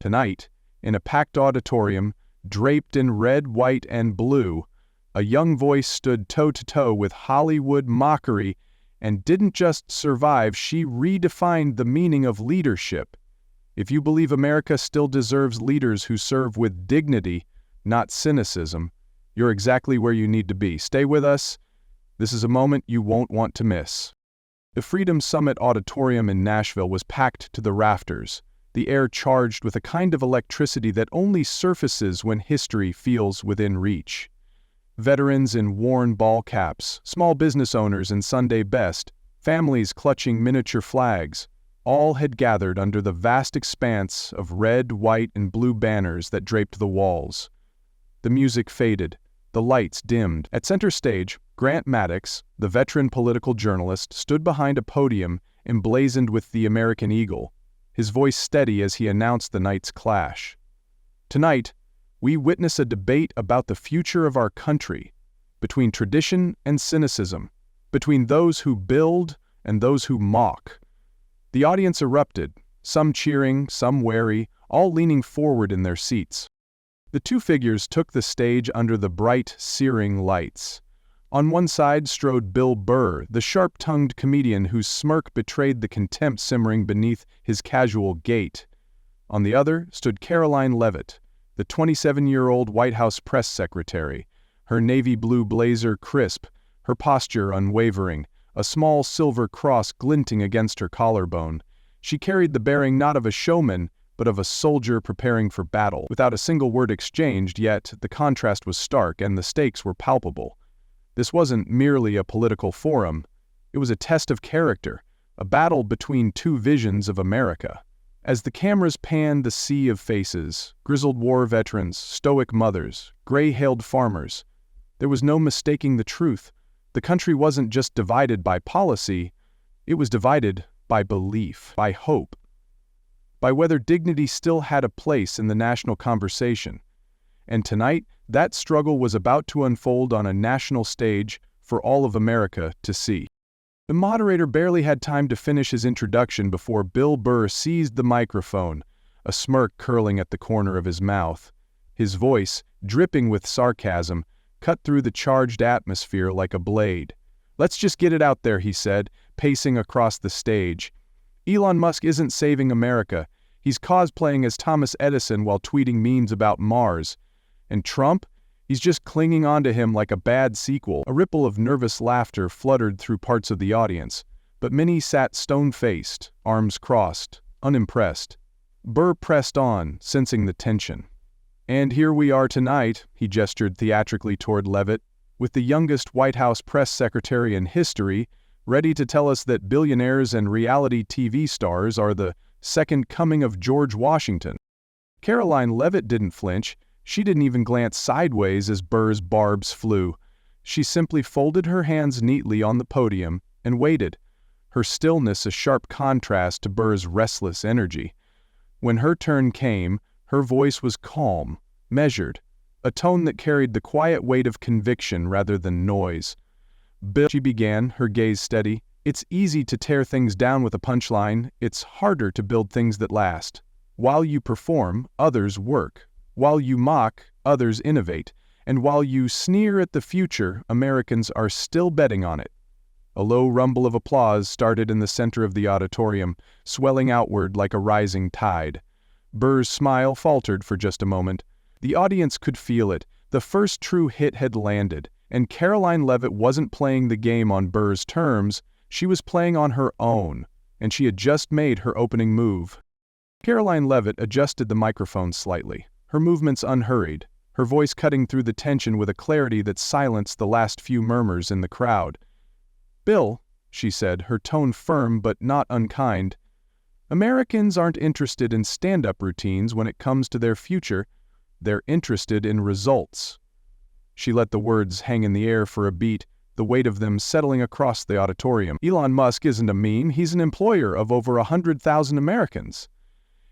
Tonight, in a packed auditorium, draped in red, white, and blue, a young voice stood toe-to-toe with Hollywood mockery and didn't just survive, she redefined the meaning of leadership. If you believe America still deserves leaders who serve with dignity, not cynicism, you're exactly where you need to be. Stay with us. This is a moment you won't want to miss. The Freedom Summit Auditorium in Nashville was packed to the rafters, the air charged with a kind of electricity that only surfaces when history feels within reach. Veterans in worn ball caps, small business owners in Sunday best, families clutching miniature flags, all had gathered under the vast expanse of red, white, and blue banners that draped the walls. The music faded, the lights dimmed. At center stage, Grant Maddox, the veteran political journalist, stood behind a podium emblazoned with the American eagle, his voice steady as he announced the night's clash. Tonight, we witness a debate about the future of our country, between tradition and cynicism, between those who build and those who mock. The audience erupted, some cheering, some wary, all leaning forward in their seats. The two figures took the stage under the bright, searing lights. On one side strode Bill Burr, the sharp-tongued comedian whose smirk betrayed the contempt simmering beneath his casual gait. On the other stood Karoline Leavitt, the 27-year-old White House press secretary, her navy blue blazer crisp, her posture unwavering, a small silver cross glinting against her collarbone. She carried the bearing not of a showman, but of a soldier preparing for battle. Without a single word exchanged, yet the contrast was stark and the stakes were palpable. This wasn't merely a political forum. It was a test of character, a battle between two visions of America. As the cameras panned the sea of faces, grizzled war veterans, stoic mothers, gray-hailed farmers, there was no mistaking the truth. The country wasn't just divided by policy, it was divided by belief, by hope, by whether dignity still had a place in the national conversation. And tonight, that struggle was about to unfold on a national stage for all of America to see. The moderator barely had time to finish his introduction before Bill Burr seized the microphone, a smirk curling at the corner of his mouth. His voice, dripping with sarcasm, cut through the charged atmosphere like a blade. "Let's just get it out there," he said, pacing across the stage. "Elon Musk isn't saving America. He's cosplaying as Thomas Edison while tweeting memes about Mars. And Trump? He's just clinging onto him like a bad sequel." A ripple of nervous laughter fluttered through parts of the audience, but many sat stone-faced, arms crossed, unimpressed. Burr pressed on, sensing the tension. "And here we are tonight," he gestured theatrically toward Leavitt, "with the youngest White House press secretary in history, ready to tell us that billionaires and reality TV stars are the second coming of George Washington." Karoline Leavitt didn't flinch. She didn't even glance sideways as Burr's barbs flew. She simply folded her hands neatly on the podium and waited, her stillness a sharp contrast to Burr's restless energy. When her turn came, her voice was calm, measured, a tone that carried the quiet weight of conviction rather than noise. "Bill," she began, her gaze steady, "it's easy to tear things down with a punchline. It's harder to build things that last. While you perform, others work. While you mock, others innovate. And while you sneer at the future, Americans are still betting on it." A low rumble of applause started in the center of the auditorium, swelling outward like a rising tide. Burr's smile faltered for just a moment. The audience could feel it. The first true hit had landed, and Karoline Leavitt wasn't playing the game on Burr's terms, she was playing on her own, and she had just made her opening move. Karoline Leavitt adjusted the microphone slightly, her movements unhurried, her voice cutting through the tension with a clarity that silenced the last few murmurs in the crowd. "Bill," she said, her tone firm but not unkind, "Americans aren't interested in stand-up routines when it comes to their future. They're interested in results." She let the words hang in the air for a beat, the weight of them settling across the auditorium. "Elon Musk isn't a meme, he's an employer of over 100,000 Americans.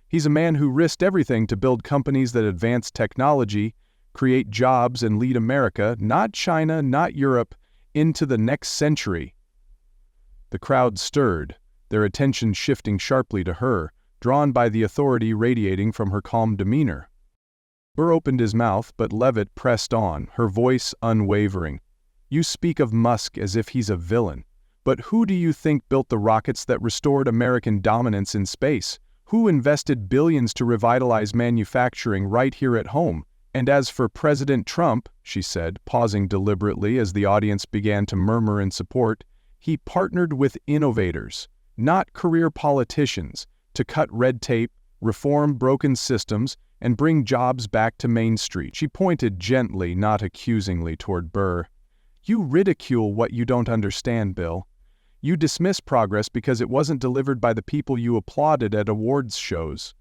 He's a man who risked everything to build companies that advance technology, create jobs, and lead America, not China, not Europe, into the next century." The crowd stirred, their attention shifting sharply to her, drawn by the authority radiating from her calm demeanor. Burr opened his mouth, but Leavitt pressed on, her voice unwavering. "You speak of Musk as if he's a villain. But who do you think built the rockets that restored American dominance in space? Who invested billions to revitalize manufacturing right here at home? And as for President Trump," she said, pausing deliberately as the audience began to murmur in support, "he partnered with innovators, not career politicians, to cut red tape, reform broken systems, and bring jobs back to Main Street." She pointed gently, not accusingly, toward Burr. "You ridicule what you don't understand, Bill. You dismiss progress because it wasn't delivered by the people you applauded at awards shows."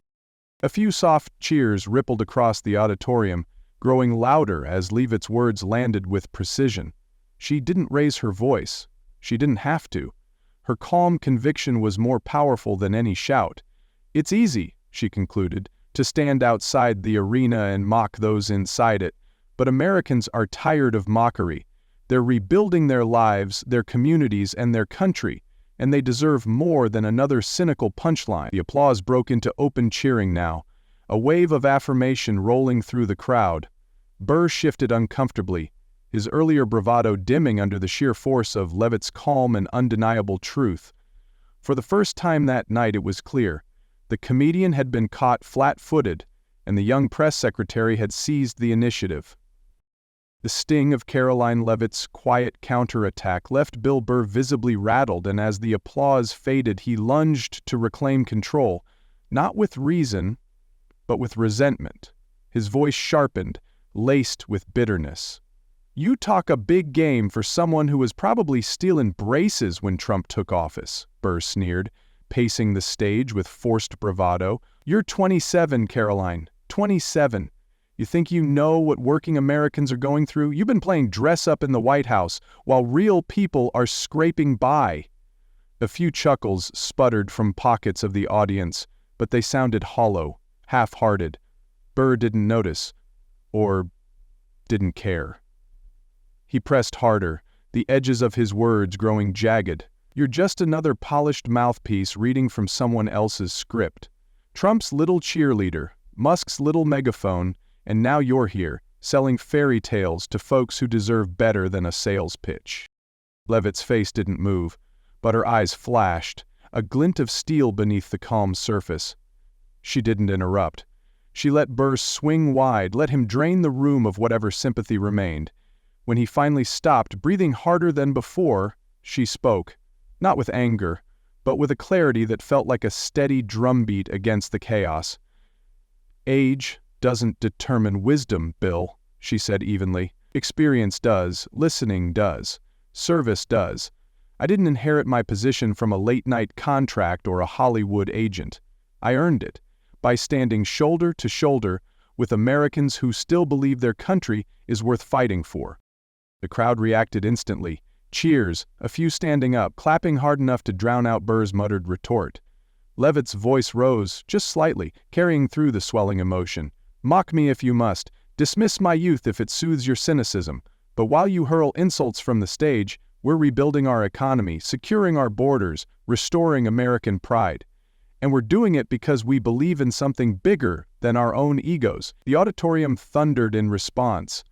A few soft cheers rippled across the auditorium, growing louder as Leavitt's words landed with precision. She didn't raise her voice. She didn't have to. Her calm conviction was more powerful than any shout. "It's easy," she concluded, "to stand outside the arena and mock those inside it, but Americans are tired of mockery. They're rebuilding their lives, their communities, and their country, and they deserve more than another cynical punchline." The applause broke into open cheering now, a wave of affirmation rolling through the crowd. Burr shifted uncomfortably, his earlier bravado dimming under the sheer force of Leavitt's calm and undeniable truth. For the first time that night it was clear. The comedian had been caught flat-footed, and the young press secretary had seized the initiative. The sting of Karoline Leavitt's quiet counterattack left Bill Burr visibly rattled, and as the applause faded he lunged to reclaim control, not with reason, but with resentment. His voice sharpened, laced with bitterness. "You talk a big game for someone who was probably stealing braces when Trump took office," Burr sneered, pacing the stage with forced bravado. "You're 27, Karoline, 27. You think you know what working Americans are going through? You've been playing dress-up in the White House while real people are scraping by." A few chuckles sputtered from pockets of the audience, but they sounded hollow, half-hearted. Burr didn't notice, or didn't care. He pressed harder, the edges of his words growing jagged. "You're just another polished mouthpiece reading from someone else's script. Trump's little cheerleader, Musk's little megaphone, and now you're here, selling fairy tales to folks who deserve better than a sales pitch." Leavitt's face didn't move, but her eyes flashed, a glint of steel beneath the calm surface. She didn't interrupt. She let Burr swing wide, let him drain the room of whatever sympathy remained. When he finally stopped, breathing harder than before, she spoke, not with anger, but with a clarity that felt like a steady drumbeat against the chaos. "Age doesn't determine wisdom, Bill," she said evenly. "Experience does, listening does, service does. I didn't inherit my position from a late-night contract or a Hollywood agent. I earned it by standing shoulder to shoulder with Americans who still believe their country is worth fighting for." The crowd reacted instantly. Cheers, a few standing up, clapping hard enough to drown out Burr's muttered retort. Leavitt's voice rose, just slightly, carrying through the swelling emotion. "Mock me if you must, dismiss my youth if it soothes your cynicism, but while you hurl insults from the stage, we're rebuilding our economy, securing our borders, restoring American pride. And we're doing it because we believe in something bigger than our own egos." The auditorium thundered in response.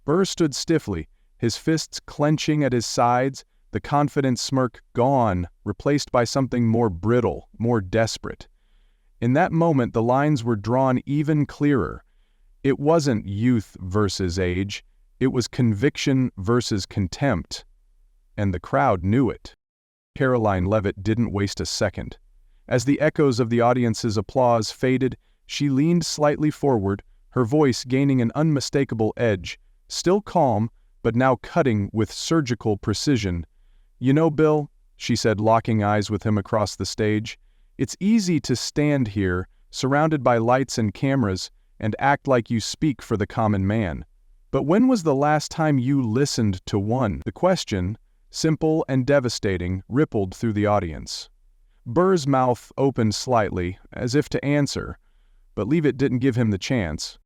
Burr stood stiffly, his fists clenching at his sides, the confident smirk gone, replaced by something more brittle, more desperate. In that moment the lines were drawn even clearer. It wasn't youth versus age, it was conviction versus contempt. And the crowd knew it. Karoline Leavitt didn't waste a second. As the echoes of the audience's applause faded, she leaned slightly forward, her voice gaining an unmistakable edge, still calm, but now cutting with surgical precision. "You know, Bill," she said, locking eyes with him across the stage, "it's easy to stand here, surrounded by lights and cameras, and act like you speak for the common man. But when was the last time you listened to one?" The question, simple and devastating, rippled through the audience. Burr's mouth opened slightly, as if to answer, but Leavitt didn't give him the chance.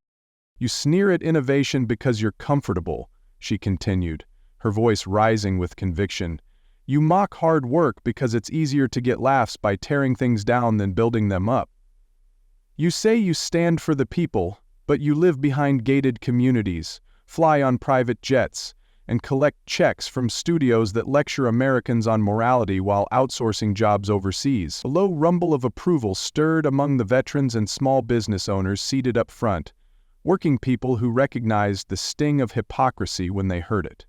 "You sneer at innovation because you're comfortable," she continued, her voice rising with conviction. "You mock hard work because it's easier to get laughs by tearing things down than building them up. You say you stand for the people, but you live behind gated communities, fly on private jets, and collect checks from studios that lecture Americans on morality while outsourcing jobs overseas. A low rumble of approval stirred among the veterans and small business owners seated up front, working people who recognized the sting of hypocrisy when they heard it.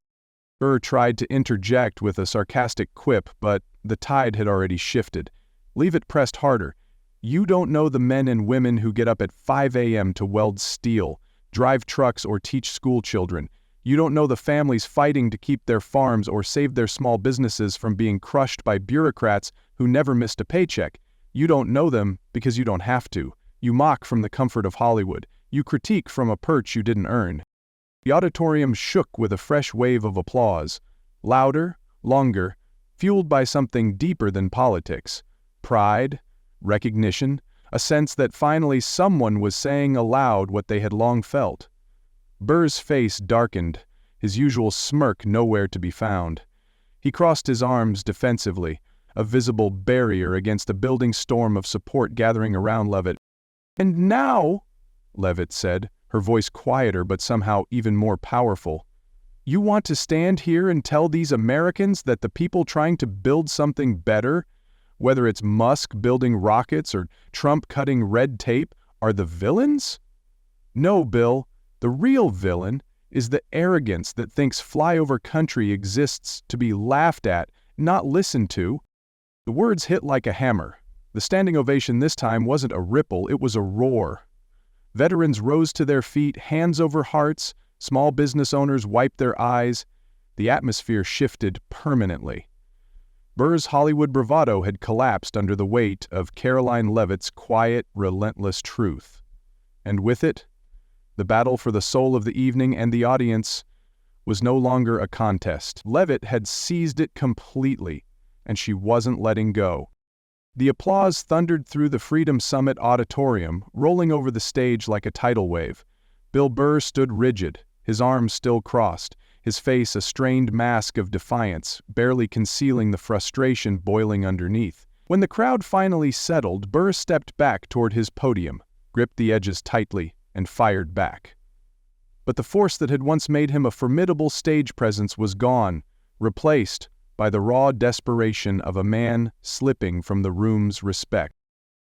Burr tried to interject with a sarcastic quip, but the tide had already shifted. Leavitt pressed harder. You don't know the men and women who get up at 5 a.m. to weld steel, drive trucks, or teach school children. You don't know the families fighting to keep their farms or save their small businesses from being crushed by bureaucrats who never missed a paycheck. You don't know them because you don't have to. You mock from the comfort of Hollywood. You critique from a perch you didn't earn. The auditorium shook with a fresh wave of applause, louder, longer, fueled by something deeper than politics. Pride, recognition, a sense that finally someone was saying aloud what they had long felt. Burr's face darkened, his usual smirk nowhere to be found. He crossed his arms defensively, a visible barrier against a building storm of support gathering around Leavitt. "And now," Leavitt said, her voice quieter but somehow even more powerful, "you want to stand here and tell these Americans that the people trying to build something better, whether it's Musk building rockets or Trump cutting red tape, are the villains? No, Bill. The real villain is the arrogance that thinks flyover country exists to be laughed at, not listened to." The words hit like a hammer. The standing ovation this time wasn't a ripple, it was a roar. Veterans rose to their feet, hands over hearts. Small business owners wiped their eyes. The atmosphere shifted permanently. Burr's Hollywood bravado had collapsed under the weight of Karoline Leavitt's quiet, relentless truth. And with it, the battle for the soul of the evening and the audience was no longer a contest. Leavitt had seized it completely, and she wasn't letting go. The applause thundered through the Freedom Summit auditorium, rolling over the stage like a tidal wave. Bill Burr stood rigid, his arms still crossed, his face a strained mask of defiance, barely concealing the frustration boiling underneath. When the crowd finally settled, Burr stepped back toward his podium, gripped the edges tightly, and fired back. But the force that had once made him a formidable stage presence was gone, replaced by the raw desperation of a man slipping from the room's respect.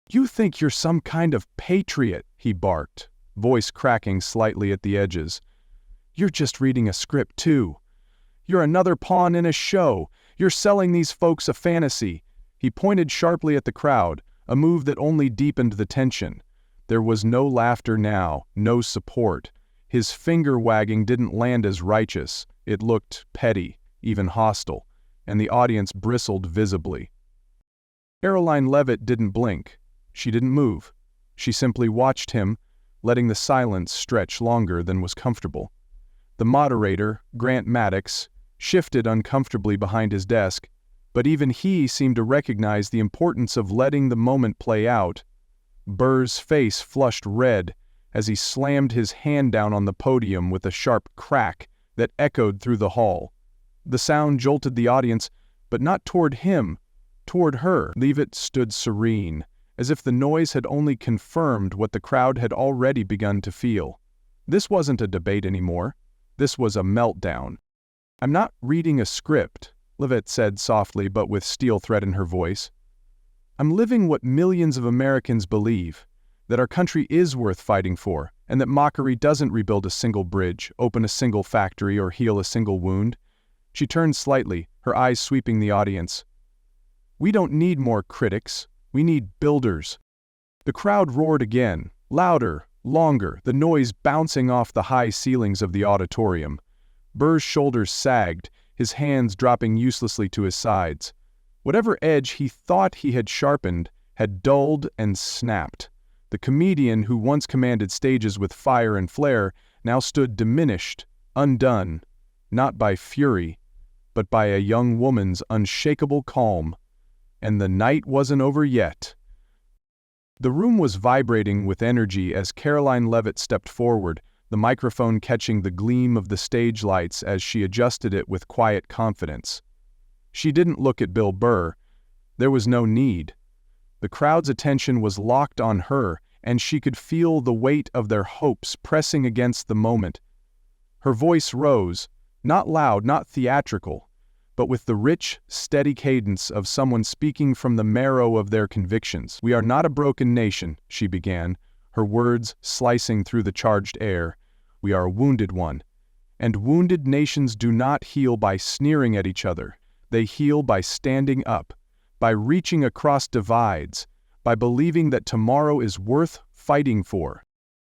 "You think you're some kind of patriot," he barked, voice cracking slightly at the edges. "You're just reading a script too. You're another pawn in a show. You're selling these folks a fantasy." He pointed sharply at the crowd, a move that only deepened the tension. There was no laughter now, no support. His finger-wagging didn't land as righteous. It looked petty, even hostile, and the audience bristled visibly. Karoline Leavitt didn't blink. She didn't move. She simply watched him, letting the silence stretch longer than was comfortable. The moderator, Grant Maddox, shifted uncomfortably behind his desk, but even he seemed to recognize the importance of letting the moment play out. Burr's face flushed red as he slammed his hand down on the podium with a sharp crack that echoed through the hall. The sound jolted the audience, but not toward him, toward her. Leavitt stood serene, as if the noise had only confirmed what the crowd had already begun to feel. This wasn't a debate anymore. This was a meltdown. "I'm not reading a script," Leavitt said softly but with steel thread in her voice. "I'm living what millions of Americans believe, that our country is worth fighting for, and that mockery doesn't rebuild a single bridge, open a single factory, or heal a single wound." She turned slightly, her eyes sweeping the audience. "We don't need more critics. We need builders." The crowd roared again, louder, longer, the noise bouncing off the high ceilings of the auditorium. Burr's shoulders sagged, his hands dropping uselessly to his sides. Whatever edge he thought he had sharpened had dulled and snapped. The comedian who once commanded stages with fire and flair now stood diminished, undone, not by fury, but by a young woman's unshakable calm. And the night wasn't over yet. The room was vibrating with energy as Karoline Leavitt stepped forward, the microphone catching the gleam of the stage lights as she adjusted it with quiet confidence. She didn't look at Bill Burr. There was no need. The crowd's attention was locked on her, and she could feel the weight of their hopes pressing against the moment. Her voice rose, not loud, not theatrical, but with the rich, steady cadence of someone speaking from the marrow of their convictions. "We are not a broken nation," she began, her words slicing through the charged air. "We are a wounded one. And wounded nations do not heal by sneering at each other. They heal by standing up, by reaching across divides, by believing that tomorrow is worth fighting for."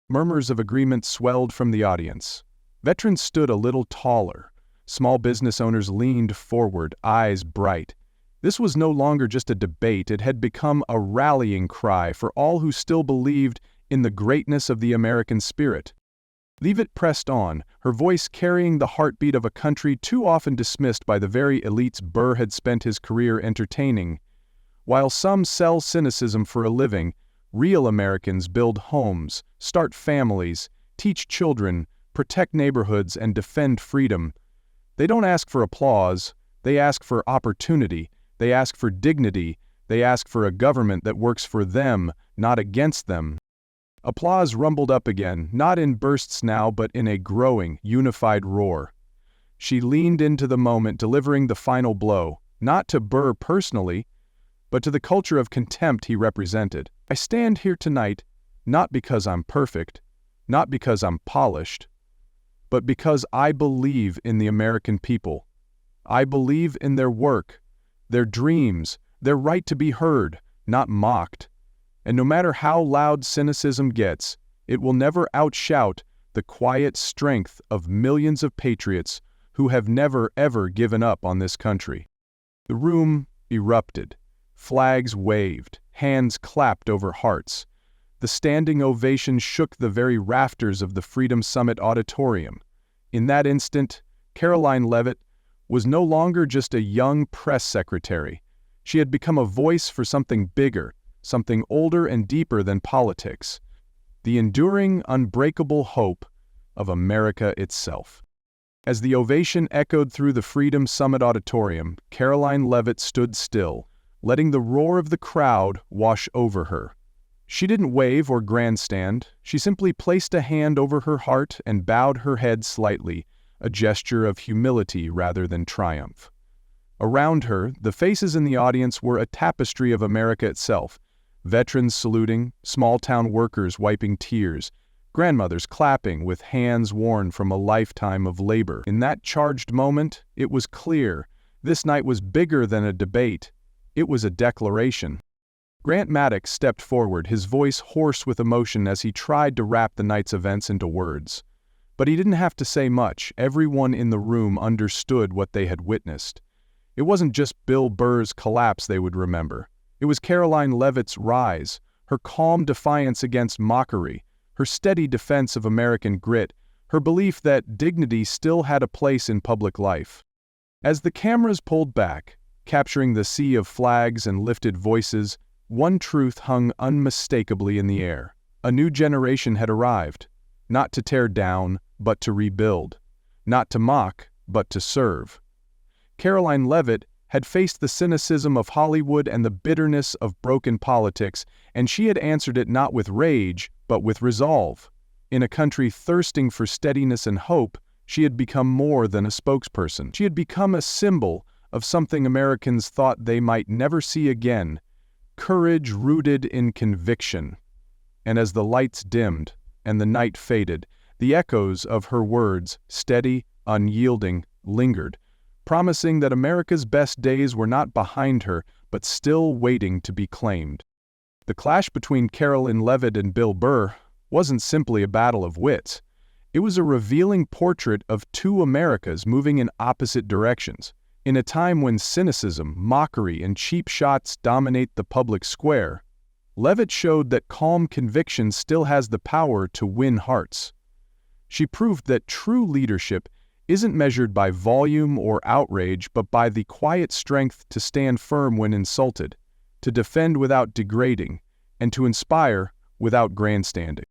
Murmurs of agreement swelled from the audience. Veterans stood a little taller. Small business owners leaned forward, eyes bright. This was no longer just a debate, it had become a rallying cry for all who still believed in the greatness of the American spirit. Leavitt pressed on, her voice carrying the heartbeat of a country too often dismissed by the very elites Burr had spent his career entertaining. While some sell cynicism for a living, real Americans build homes, start families, teach children, protect neighborhoods, and defend freedom. They don't ask for applause, they ask for opportunity, they ask for dignity, they ask for a government that works for them, not against them. Applause rumbled up again, not in bursts now but in a growing, unified roar. She leaned into the moment, delivering the final blow, not to Burr personally, but to the culture of contempt he represented. "I stand here tonight, not because I'm perfect, not because I'm polished, but because I believe in the American people. I believe in their work, their dreams, their right to be heard, not mocked. And no matter how loud cynicism gets, it will never outshout the quiet strength of millions of patriots who have never ever given up on this country." The room erupted. Flags waved, hands clapped over hearts. The standing ovation shook the very rafters of the Freedom Summit auditorium. In that instant, Karoline Leavitt was no longer just a young press secretary. She had become a voice for something bigger, something older and deeper than politics. The enduring, unbreakable hope of America itself. As the ovation echoed through the Freedom Summit auditorium, Karoline Leavitt stood still, letting the roar of the crowd wash over her. She didn't wave or grandstand, she simply placed a hand over her heart and bowed her head slightly, a gesture of humility rather than triumph. Around her, the faces in the audience were a tapestry of America itself, veterans saluting, small-town workers wiping tears, grandmothers clapping with hands worn from a lifetime of labor. In that charged moment, it was clear, this night was bigger than a debate. It was a declaration. Grant Maddox stepped forward, his voice hoarse with emotion as he tried to wrap the night's events into words. But he didn't have to say much. Everyone in the room understood what they had witnessed. It wasn't just Bill Burr's collapse they would remember. It was Karoline Leavitt's rise, her calm defiance against mockery, her steady defense of American grit, her belief that dignity still had a place in public life. As the cameras pulled back, capturing the sea of flags and lifted voices, one truth hung unmistakably in the air. A new generation had arrived, not to tear down, but to rebuild, not to mock, but to serve. Karoline Leavitt had faced the cynicism of Hollywood and the bitterness of broken politics, and she had answered it not with rage, but with resolve. In a country thirsting for steadiness and hope, she had become more than a spokesperson. She had become a symbol of something Americans thought they might never see again: courage rooted in conviction. And as the lights dimmed and the night faded, the echoes of her words, steady, unyielding, lingered, promising that America's best days were not behind her, but still waiting to be claimed. The clash between Karoline Leavitt and Bill Burr wasn't simply a battle of wits. It was a revealing portrait of two Americas moving in opposite directions. In a time when cynicism, mockery, and cheap shots dominate the public square, Leavitt showed that calm conviction still has the power to win hearts. She proved that true leadership isn't measured by volume or outrage, but by the quiet strength to stand firm when insulted, to defend without degrading, and to inspire without grandstanding.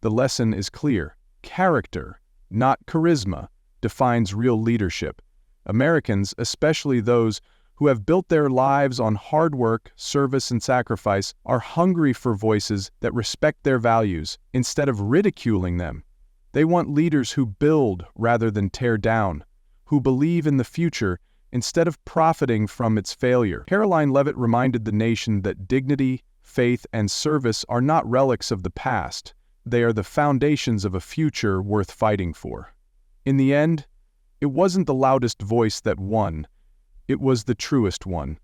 The lesson is clear. Character, not charisma, defines real leadership. Americans, especially those who have built their lives on hard work, service, and sacrifice, are hungry for voices that respect their values instead of ridiculing them. They want leaders who build rather than tear down, who believe in the future instead of profiting from its failure. Karoline Leavitt reminded the nation that dignity, faith, and service are not relics of the past. They are the foundations of a future worth fighting for. In the end, it wasn't the loudest voice that won. It was the truest one.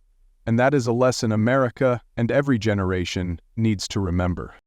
And that is a lesson America and every generation needs to remember.